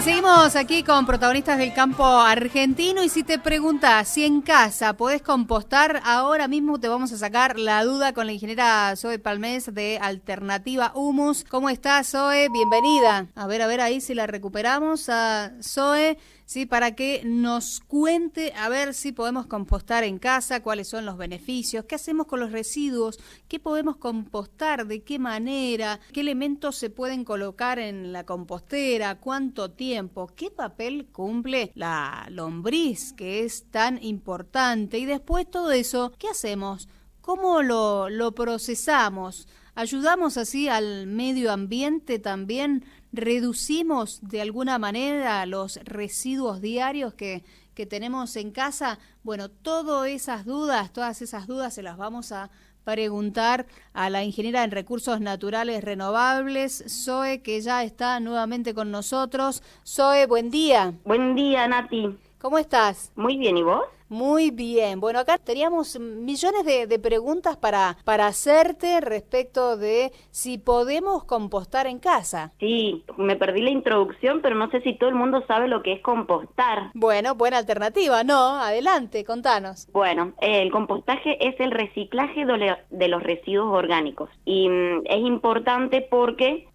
Seguimos aquí con protagonistas del campo argentino y si te preguntas si en casa podés compostar, ahora mismo te vamos a sacar la duda con la ingeniera Zoe Palmés de Alternativa Humus. ¿Cómo estás, Zoe? Bienvenida. A ver ahí si la recuperamos a Zoe, sí, para que nos cuente a ver si podemos compostar en casa, cuáles son los beneficios, qué hacemos con los residuos, qué podemos compostar, de qué manera, qué elementos se pueden colocar en la compostera, cuánto tiempo, qué papel cumple la lombriz, que es tan importante, y después todo eso, ¿qué hacemos? ¿Cómo lo procesamos? ¿Ayudamos así al medio ambiente también? ¿Reducimos de alguna manera los residuos diarios que tenemos en casa? Bueno, todas esas dudas se las vamos a preguntar a la ingeniera en Recursos Naturales Renovables, Zoe, que ya está nuevamente con nosotros. Zoe, buen día. Buen día, Nati. ¿Cómo estás? Muy bien, ¿y vos? Muy bien. Bueno, acá teníamos millones de preguntas para hacerte respecto de si podemos compostar en casa. Sí, me perdí la introducción, pero no sé si todo el mundo sabe lo que es compostar. Bueno, buena alternativa, ¿no? Adelante, contanos. Bueno, el compostaje es el reciclaje de los residuos orgánicos y es importante porque,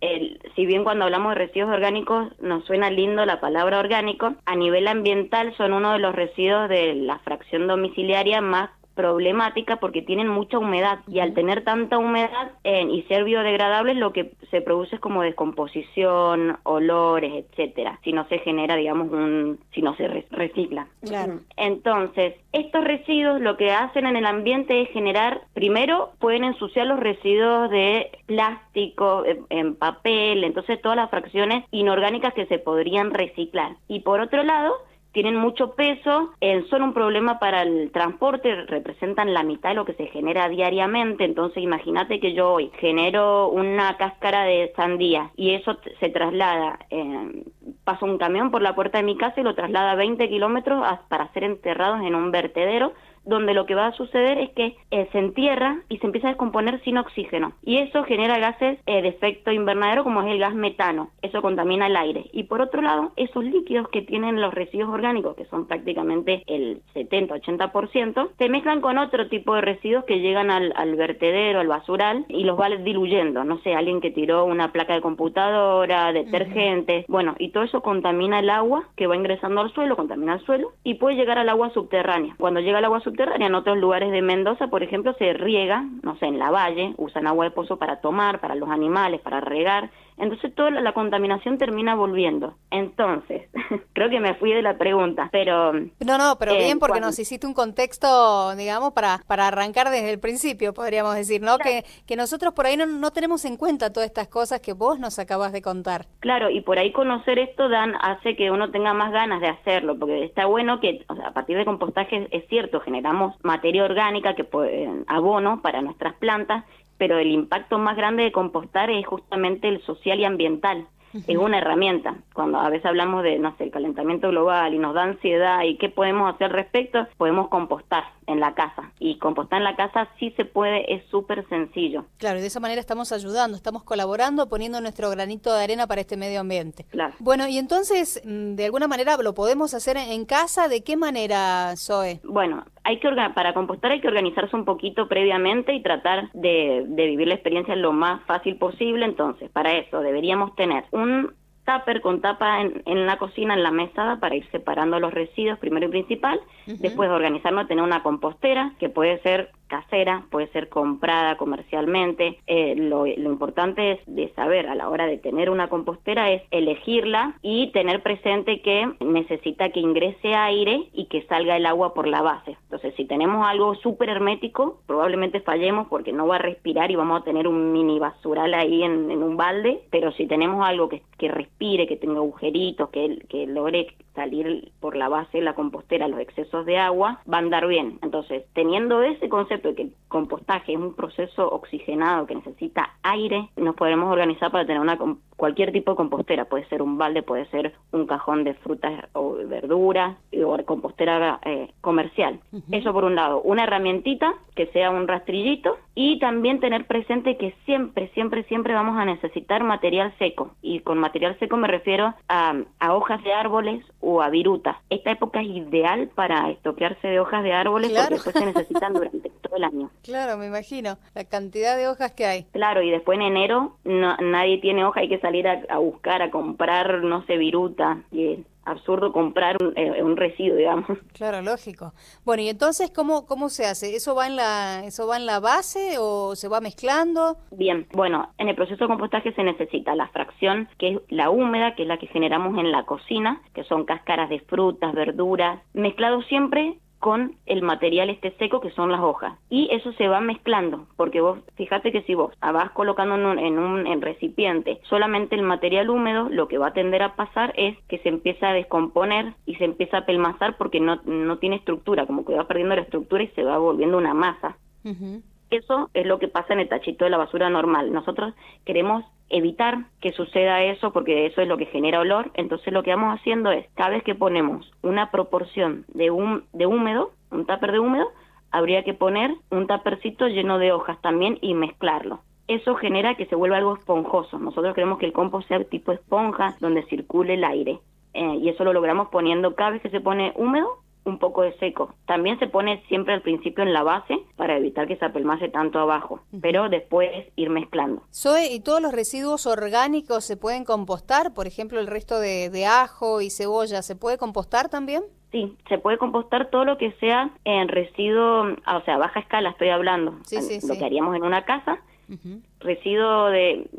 si bien cuando hablamos de residuos orgánicos nos suena lindo la palabra orgánico, a nivel ambiental son uno de los residuos de la fracción domiciliaria más problemática porque tienen mucha humedad y al tener tanta humedad y ser biodegradables lo que se produce es como descomposición, olores, etcétera, si no se genera, digamos, si no se recicla. Claro. Entonces, estos residuos lo que hacen en el ambiente es generar, primero pueden ensuciar los residuos de plástico, en papel, entonces todas las fracciones inorgánicas que se podrían reciclar. Y por otro lado, tienen mucho peso, son un problema para el transporte, representan la mitad de lo que se genera diariamente, entonces imagínate que yo hoy genero una cáscara de sandía y eso se traslada, pasa un camión por la puerta de mi casa y lo traslada 20 kilómetros para ser enterrados en un vertedero, donde lo que va a suceder es que se entierra y se empieza a descomponer sin oxígeno. Y eso genera gases de efecto invernadero como es el gas metano. Eso contamina el aire. Y por otro lado, esos líquidos que tienen los residuos orgánicos, que son prácticamente el 70-80%, se mezclan con otro tipo de residuos que llegan al vertedero, al basural, y los va diluyendo. No sé, alguien que tiró una placa de computadora, detergentes, bueno, y todo eso contamina el agua que va ingresando al suelo, contamina el suelo, y puede llegar al agua subterránea. Cuando llega al agua subterránea, en otros lugares de Mendoza, por ejemplo, se riega, no sé, en la valle, usan agua de pozo para tomar, para los animales, para regar, entonces toda la contaminación termina volviendo. Entonces, creo que me fui de la pregunta, pero... No, pero bien, porque nos hiciste un contexto, digamos, para arrancar desde el principio, podríamos decir, ¿no? Claro. Que nosotros por ahí no tenemos en cuenta todas estas cosas que vos nos acabas de contar. Claro, y por ahí conocer esto hace que uno tenga más ganas de hacerlo, porque está bueno que, o sea, a partir de compostaje es cierto, generamos materia orgánica, abono para nuestras plantas, pero el impacto más grande de compostar es justamente el social y ambiental. Es una herramienta. Cuando a veces hablamos de, no sé, el calentamiento global y nos da ansiedad y qué podemos hacer al respecto, podemos compostar en la casa. Y compostar en la casa sí se puede, es súper sencillo. Claro, y de esa manera estamos ayudando, estamos colaborando, poniendo nuestro granito de arena para este medio ambiente. Claro. Bueno, y entonces, de alguna manera, ¿lo podemos hacer en casa? ¿De qué manera, Zoe? Bueno, para compostar hay que organizarse un poquito previamente y tratar de vivir la experiencia lo más fácil posible. Entonces, para eso deberíamos tener un tupper con tapa en la cocina, en la mesada, para ir separando los residuos, primero y principal. Después de organizarnos, tener una compostera, que puede ser casera, puede ser comprada comercialmente. Lo importante es de saber a la hora de tener una compostera es elegirla y tener presente que necesita que ingrese aire y que salga el agua por la base. Entonces, si tenemos algo súper hermético, probablemente fallemos porque no va a respirar y vamos a tener un mini basural ahí en un balde, pero si tenemos algo que respire, que tenga agujeritos, que logre salir por la base de la compostera los excesos de agua, va a andar bien. Entonces, teniendo ese concepto de que el compostaje es un proceso oxigenado que necesita aire, nos podemos organizar para tener cualquier tipo de compostera. Puede ser un balde, puede ser un cajón de frutas o verduras, o compostera comercial. Eso por un lado. Una herramientita que sea un rastrillito, y también tener presente que siempre vamos a necesitar material seco. Y con material seco me refiero a hojas de árboles o a viruta. Esta época es ideal para estoquearse de hojas de árboles, claro, porque después se necesitan durante todo el año. Claro, me imagino la cantidad de hojas que hay. Claro, y después en enero nadie tiene hoja, hay que salir a buscar, a comprar, no sé, viruta, y es absurdo comprar un residuo, digamos. Claro, lógico. Bueno, y entonces, ¿cómo se hace? ¿Eso va en la base o se va mezclando? Bien, bueno, en el proceso de compostaje se necesita la fracción, que es la húmeda, que es la que generamos en la cocina, que son cáscaras de frutas, verduras, mezclado siempre con el material seco, que son las hojas, y eso se va mezclando, porque vos fíjate que si vos vas colocando en un recipiente solamente el material húmedo, lo que va a tender a pasar es que se empieza a descomponer y se empieza a pelmazar, porque no tiene estructura, como que va perdiendo la estructura y se va volviendo una masa. Uh-huh. Eso es lo que pasa en el tachito de la basura normal. Nosotros queremos evitar que suceda eso, porque eso es lo que genera olor. Entonces lo que vamos haciendo es, cada vez que ponemos una proporción de húmedo, un tupper de húmedo, habría que poner un tuppercito lleno de hojas también y mezclarlo. Eso genera que se vuelva algo esponjoso. Nosotros queremos que el compost sea tipo esponja, donde circule el aire. Y eso lo logramos poniendo, cada vez que se pone húmedo, un poco de seco. También se pone siempre al principio en la base para evitar que se apelmace tanto abajo, pero después ir mezclando. Zoe, ¿y todos los residuos orgánicos se pueden compostar? Por ejemplo, el resto de ajo y cebolla, ¿se puede compostar también? Sí, se puede compostar todo lo que sea en residuo, o sea, a baja escala estoy hablando, lo que haríamos en una casa. Uh-huh. Residuo de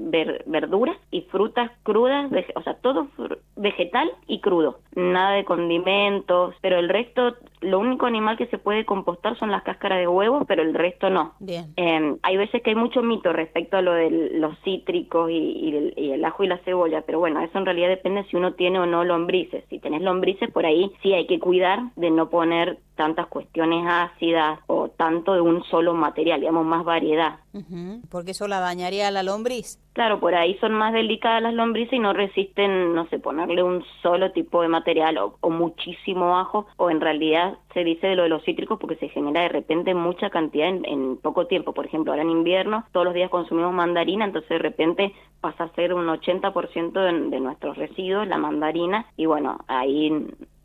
verduras y frutas crudas, o sea, todo vegetal y crudo, nada de condimentos, pero el resto, lo único animal que se puede compostar son las cáscaras de huevos, pero el resto no. Bien. Hay veces que hay mucho mito respecto a lo de los cítricos y el ajo y la cebolla, pero bueno, eso en realidad depende si uno tiene o no lombrices. Si tenés lombrices, por ahí sí hay que cuidar de no poner tantas cuestiones ácidas o tanto de un solo material, digamos, más variedad. Uh-huh. Porque eso la dañaría a la lombriz. Claro, por ahí son más delicadas las lombrices y no resisten, no sé, ponerle un solo tipo de material o muchísimo ajo, o en realidad se dice de lo de los cítricos porque se genera de repente mucha cantidad en poco tiempo. Por ejemplo, ahora en invierno todos los días consumimos mandarina, entonces de repente pasa a ser un 80% de nuestros residuos la mandarina, y bueno,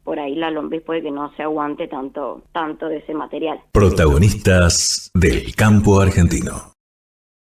por ahí la lombriz puede que no se aguante tanto de ese material. Protagonistas del campo argentino.